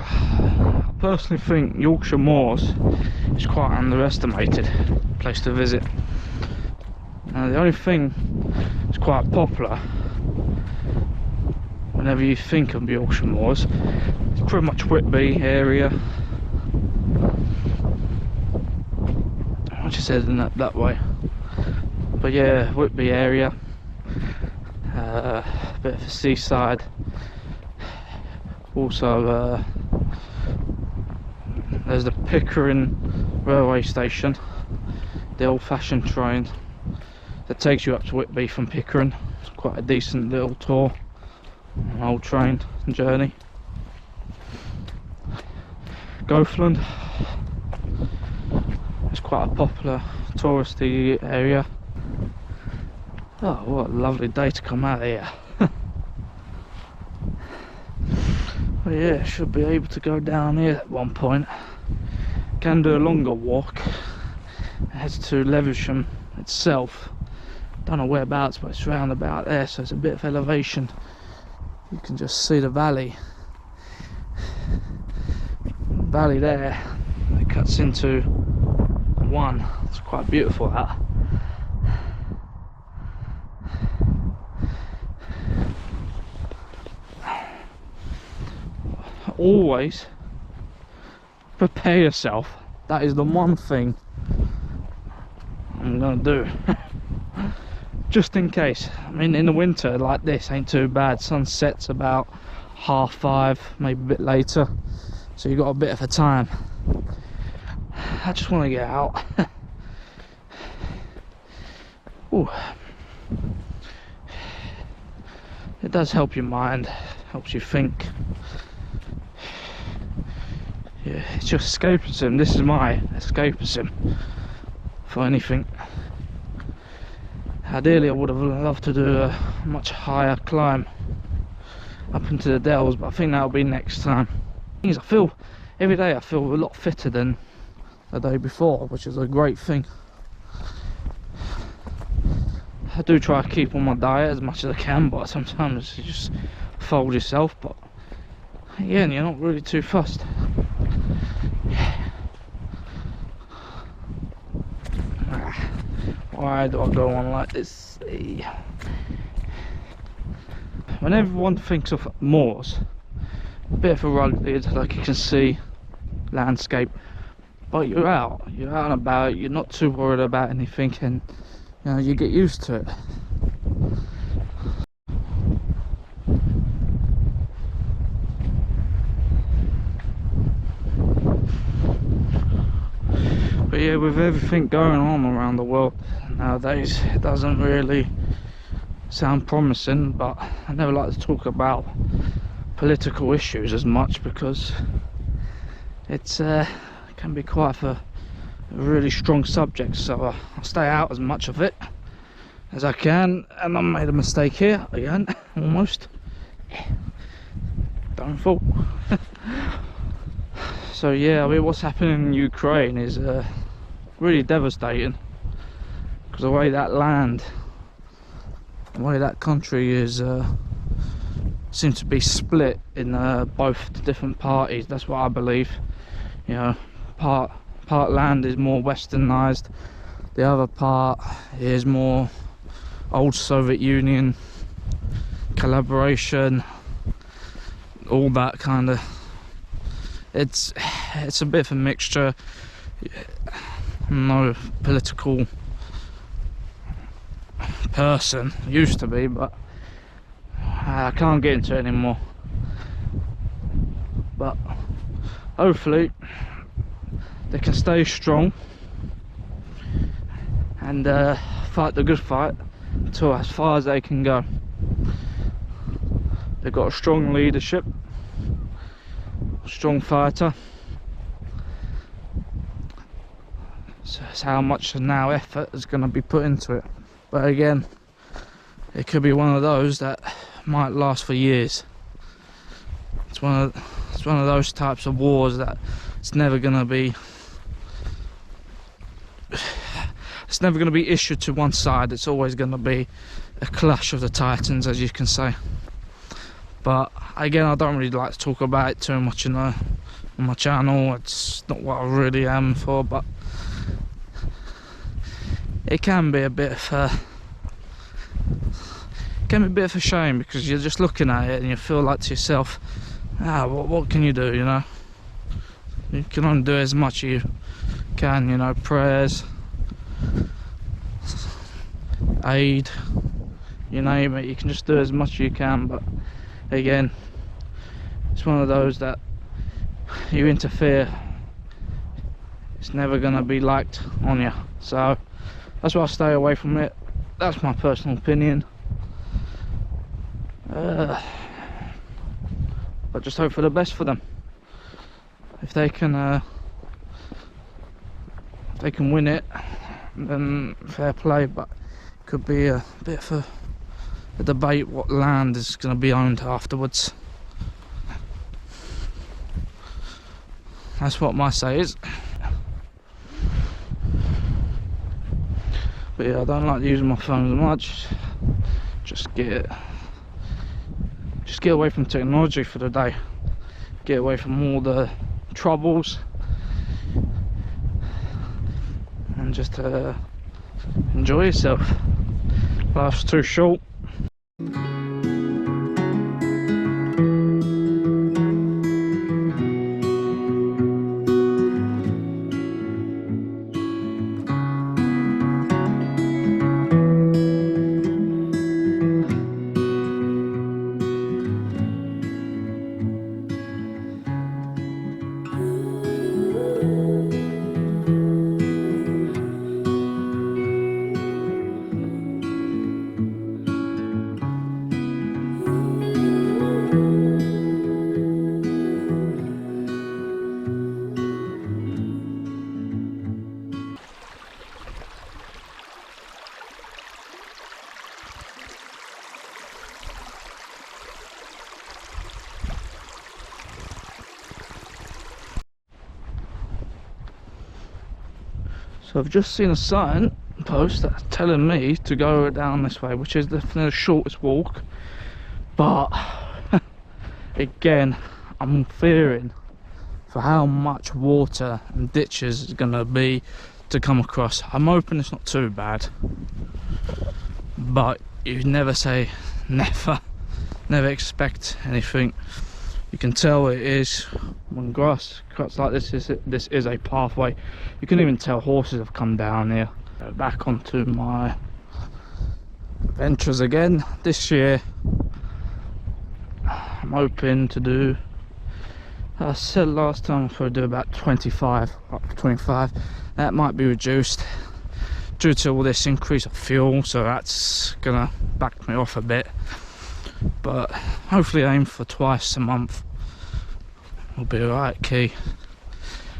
I personally think Yorkshire Moors is quite an underestimated place to visit. Now, the only thing that's quite popular whenever you think of Yorkshire Moors, it's pretty much Whitby area. I just said in that way, but yeah, Whitby area, a bit of a seaside. Also, there's the Pickering railway station, the old-fashioned train that takes you up to Whitby from Pickering. It's quite a decent little tour, an old train journey. Goathland, it's quite a popular touristy area. Oh, what a lovely day to come out here. Well, yeah, should be able to go down here at one point. Can do a longer walk. Heads to Levisham itself. Don't know whereabouts, but it's round about there, so it's a bit of elevation. You can just see the valley. Valley there, it cuts into one. It's quite beautiful, that. Always prepare yourself. That is the one thing I'm gonna do. Just in case. I mean, in the winter like this ain't too bad. Sun sets about 5:30, maybe a bit later, so you got a bit of a time. I just want to get out. Ooh. It does help your mind, helps you think. Yeah, it's just escapism. This is my escapism for anything. Ideally, I would have loved to do a much higher climb up into the dells, but I think that'll be next time. I feel every day I feel a lot fitter than the day before, which is a great thing. I do try to keep on my diet as much as I can, but sometimes you just fold yourself. But yeah, and you're not really too fussed. Why do I go on like this? When everyone thinks of moors, a bit of a rugged, like you can see, landscape, but you're out and about. You're not too worried about anything, and you know, you get used to it. But yeah, with everything going on around the world nowadays, it doesn't really sound promising, but I never like to talk about political issues as much because it can be quite a really strong subject, so I'll stay out as much of it as I can. And I made a mistake here again, almost. Don't fall. So yeah, I mean, what's happening in Ukraine is really devastating, because the way that land, the way that country is seems to be split in both the different parties. That's what I believe. You know, part land is more westernized, the other part is more old Soviet Union collaboration, all that kind of. It's a bit of a mixture. I'm no political person, used to be, but I can't get into it anymore. But hopefully they can stay strong and fight the good fight to as far as they can go. They've got a strong leadership, strong fighter. So it's how much now effort is going to be put into it. But again, it could be one of those that might last for years. It's one of those types of wars that it's never going to be issued to one side. It's always going to be a clash of the titans, as you can say. But again, I don't really like to talk about it too much, you know, on my channel. It's not what I really am for, but it can be a bit of a shame, because you're just looking at it and you feel like to yourself, what can you do, you know? You can only do as much as you can, you know, prayers, aid, you name it, you can just do as much as you can. But again, it's one of those that you interfere, it's never going to be liked on you, so that's why I stay away from it. That's my personal opinion. But just hope for the best for them. If they can win it, then fair play. But it could be a bit of a debate what land is going to be owned afterwards. That's what my say is. But yeah, I don't like using my phone as much. Just get away from technology for the day. Get away from all the troubles, and just enjoy yourself. Life's too short. So I've just seen a sign post that's telling me to go down this way, which is definitely the shortest walk. But again, I'm fearing for how much water and ditches is going to be to come across. I'm hoping it's not too bad, but you never say never. Never expect anything. You can tell it is, when grass cuts like this is a pathway. You can even tell horses have come down here. Back onto my adventures again. This year I'm hoping to do, I said last time I'll do about 25, up to 25. That might be reduced due to all this increase of fuel, so that's gonna back me off a bit. But hopefully aim for twice a month will be alright, key.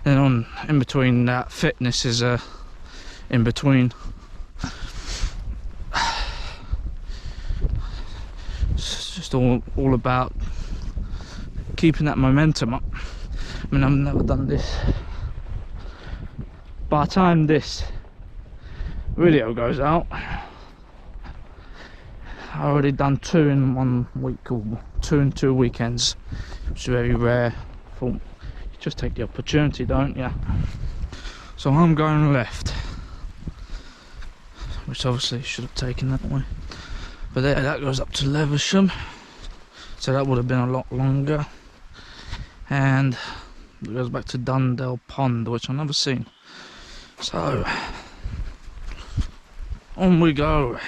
And in between that, fitness is in between. It's just all about keeping that momentum up. I mean, I've never done this. By the time this video goes out, I already done 2 in 1 week, or 2 in 2 weekends, which is very rare. Thought you just take the opportunity, don't you? So I'm going left, which obviously should have taken that way. But there, that goes up to Levisham, so that would have been a lot longer. And it goes back to Dundell Pond, which I've never seen. So on we go.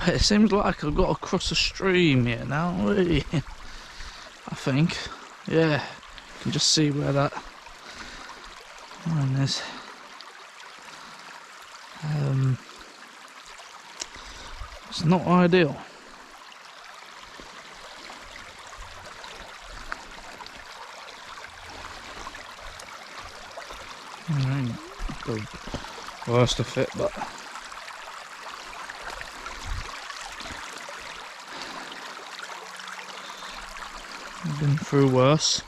It seems like I've got to cross a stream here now, really. I think, yeah, you can just see where that line is. It's not ideal. I mean, the worst of it, but I've been through worse.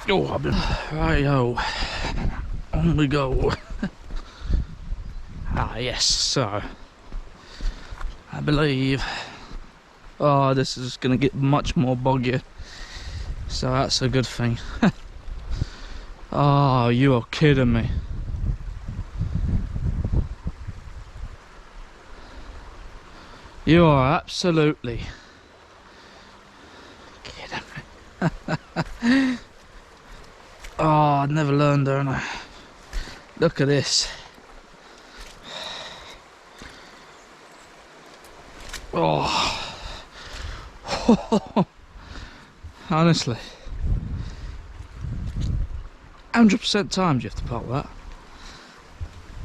Oh, I've been... Righto. On we go. Ah, yes, so... I believe... Oh, this is going to get much more boggy. So that's a good thing. Oh, you are kidding me. You are absolutely kidding me. Oh, I'd never learned, don't I? Look at this. Oh. Honestly. 100% times you have to pop that.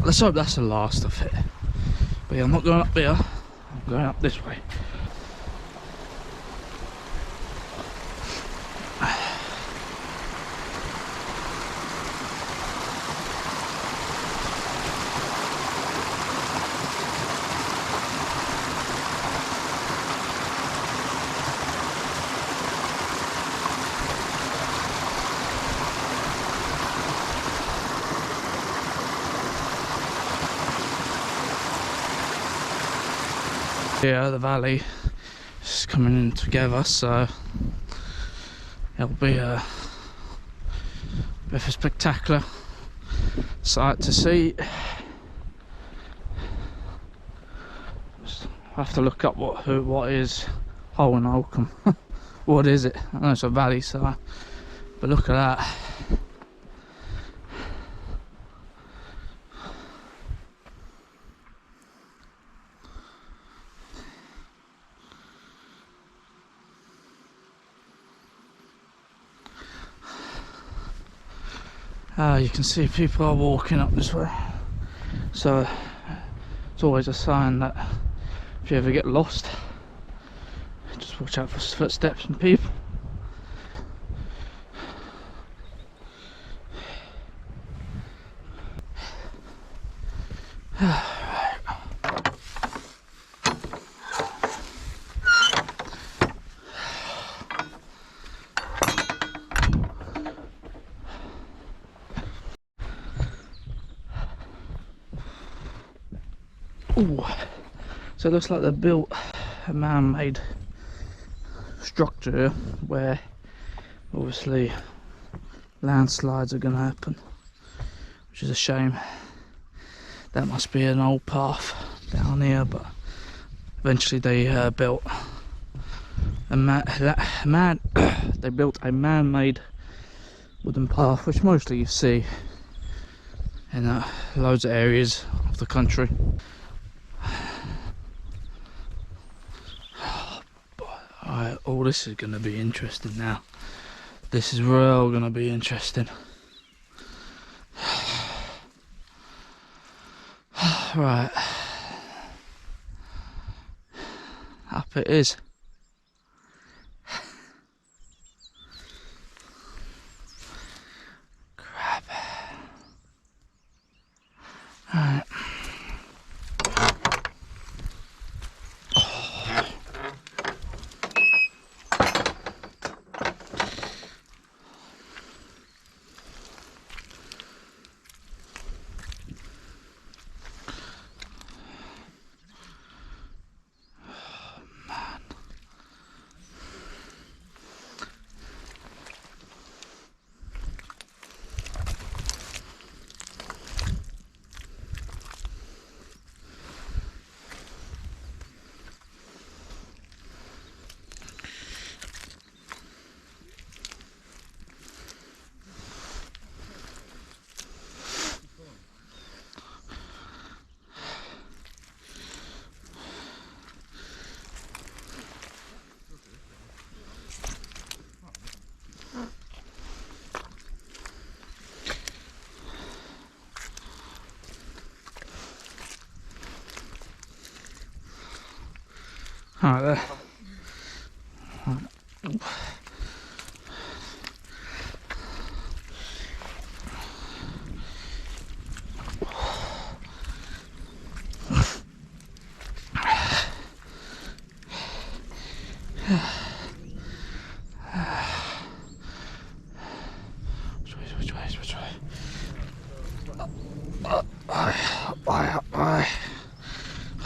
Let's hope that's the last of it. But yeah, I'm not going up there. I'm going up this way. Yeah, the valley is coming in together, so it'll be a bit of a spectacular sight to see. I have to look up what is Hole in Holcombe. What is it? I know it's a valley, so but look at that. You can see people are walking up this way, so it's always a sign that if you ever get lost, just watch out for footsteps and people. Ooh. So it looks like they've built a man-made structure where obviously landslides are going to happen, which is a shame. That must be an old path down here, but eventually they built a they built a man-made wooden path, which mostly you see in loads of areas of the country. Alright, oh, this is going to be interesting now. This is real going to be interesting. Right. Up it is. Crap. Alright. Alright there.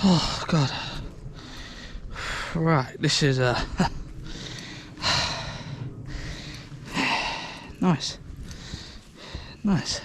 Oh god. Right, this is nice. Nice.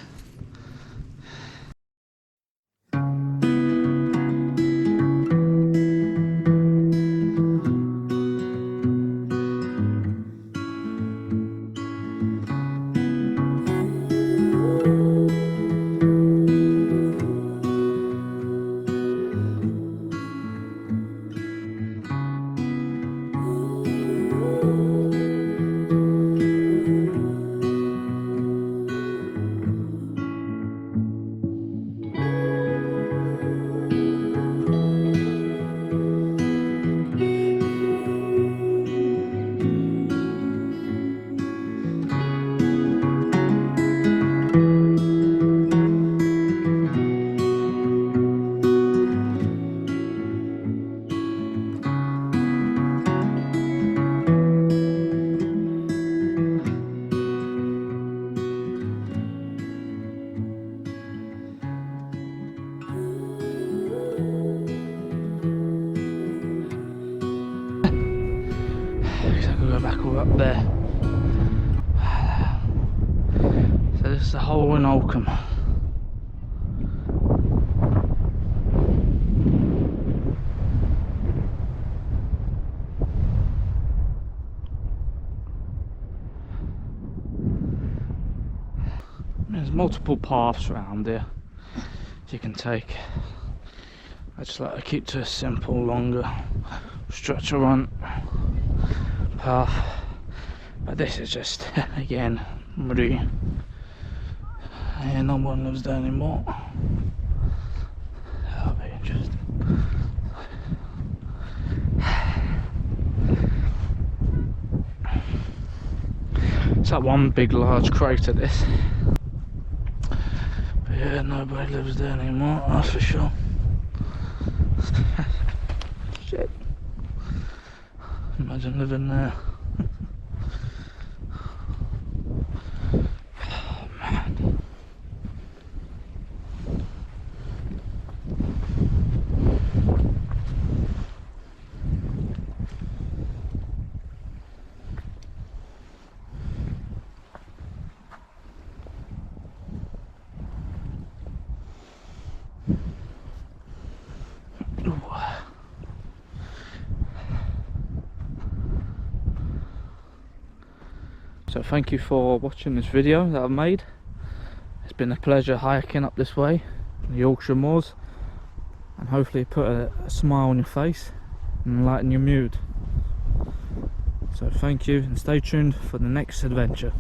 I could go back all up there. So this is the hole in Oldcombe. There's multiple paths around here you can take. I just like to keep to a simple, longer stretch of run path. But this is just, again, muddy. Yeah, no one lives there anymore. That'll be interesting. It's like one big large crater, this. But yeah, nobody lives there anymore, that's for sure. Shit. Imagine living there. Oh man. So thank you for watching this video that I've made. It's been a pleasure hiking up this way, the Yorkshire Moors, and hopefully put a smile on your face and lighten your mood. So thank you, and stay tuned for the next adventure.